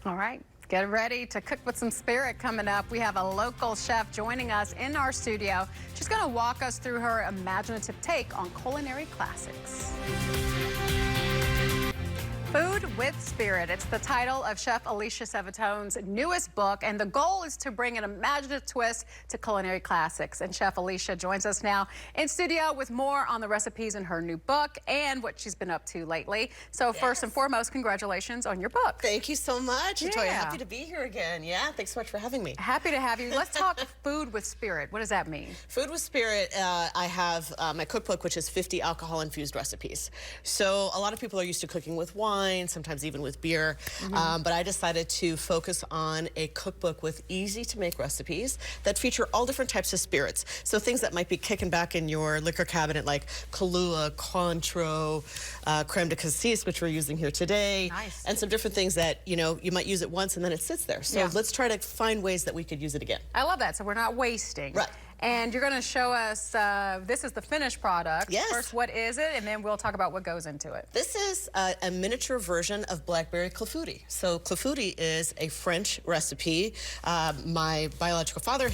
All right, get ready to cook with some spirit coming up. We have a local chef joining us in our studio. She's going to walk us through her imaginative take on culinary classics. Food with Spirit. It's the title of Chef Alicia Savatone's newest book, and the goal is to bring an imaginative twist to culinary classics. And Chef Alicia joins us now in studio with more on the recipes in her new book and what she's been up to lately. So first and foremost, congratulations on your book. Thank you so much, Latoya. Happy to be here again. Yeah, thanks so much for having me. Happy to have you. Let's talk Food with Spirit. What does that mean? Food with Spirit, I have my cookbook, which is 50 alcohol-infused recipes. So a lot of people are used to cooking with wine, sometimes even with beer, but I decided to focus on a cookbook with easy-to-make recipes that feature all different types of spirits. So things that might be kicking back in your liquor cabinet, like Kahlua, Cointreau, creme de cassis, which we're using here today, and some different things that, you know, you might use it once and then it sits there. So let's try to find ways that we could use it again. I love that. So we're not wasting. Right. And you're going to show us, this is the finished product. Yes. First, what is it? And then we'll talk about what goes into it. This is a miniature version of blackberry clafoutis. So clafoutis is a French recipe. My biological father,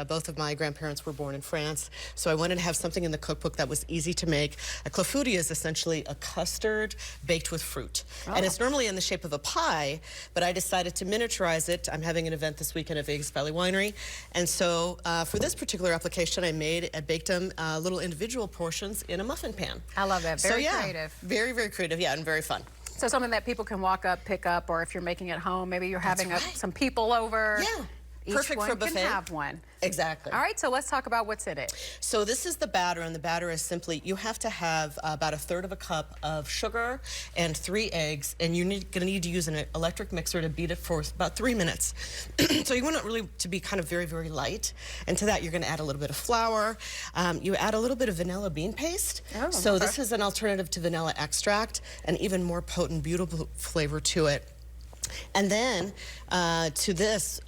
both of my grandparents were born in France. So I wanted to have something in the cookbook that was easy to make. A clafoutis is essentially a custard baked with fruit. And it's normally in the shape of a pie, but I decided to miniaturize it. I'm having an event this weekend at Vegas Valley Winery. And so for this particular application, I baked them little individual portions in a muffin pan. I love that. Very creative. Very, very creative, and very fun. So something that people can walk up, pick up, or if you're making it home, maybe you're having some people over. Yeah. Perfect for a buffet. Can have one. Exactly. All right, so let's talk about what's in it. So this is the batter, and the batter is simply, you have to have about 1/3 of a cup of sugar and 3 eggs, and you're going to need to use an electric mixer to beat it for about 3 minutes. So you want it really to be kind of very, very light. And to that, you're going to add a little bit of flour. You add a little bit of vanilla bean paste. So this is an alternative to vanilla extract, and even more potent, beautiful flavor to it. And then to this,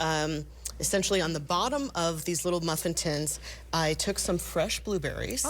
essentially on the bottom of these little muffin tins, I took some fresh blueberries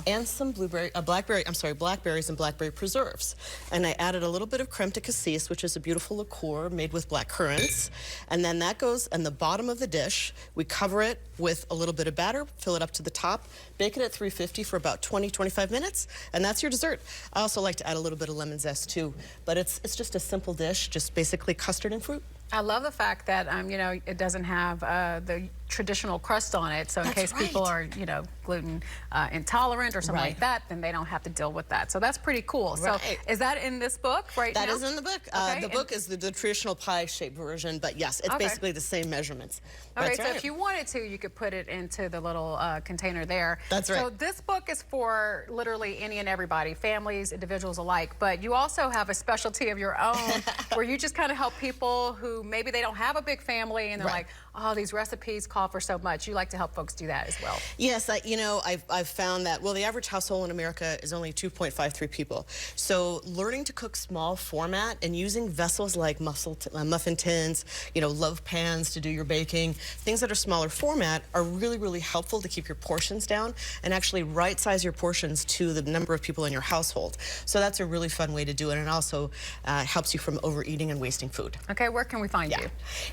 and some blackberries and blackberry preserves. And I added a little bit of creme de cassis, which is a beautiful liqueur made with black currants. And then that goes in the bottom of the dish. We cover it with a little bit of batter, fill it up to the top, bake it at 350 for about 20-25 minutes, and that's your dessert. I also like to add a little bit of lemon zest too, but it's just a simple dish, just basically custard and fruit. I love the fact that, you know, it doesn't have the traditional crust on it. So in case people are, you know, gluten intolerant or something like that, then they don't have to deal with that. So that's pretty cool. So is that in this book now? That is in the book. The book is the traditional pie-shaped version, but yes, it's basically the same measurements. All right, so if you wanted to, you could put it into the little container there. That's right. So this book is for literally any and everybody, families, individuals alike, but you also have a specialty of your own where you just kind of help people who maybe they don't have a big family and they're like, oh, these recipes call for so much. You like to help folks do that as well. Yes, you know, I've found that, well, the average household in America is only 2.53 people. So learning to cook small format and using vessels like muffin tins, you know, loaf pans to do your baking, things that are smaller format are really, really helpful to keep your portions down and actually right-size your portions to the number of people in your household. So that's a really fun way to do it, and it also helps you from overeating and wasting food. Okay, where can we find you?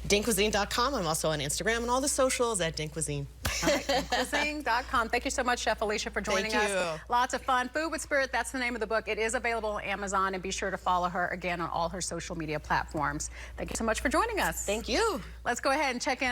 DinkCuisine.com. I'm also on Instagram and all the socials at DinkCuisine. All right, DinkCuisine.com. Thank you so much, Chef Alicia, for joining us. Lots of fun. Food with Spirit, that's the name of the book. It is available on Amazon, and be sure to follow her again on all her social media platforms. Thank you so much for joining us. Thank you. Let's go ahead and check in.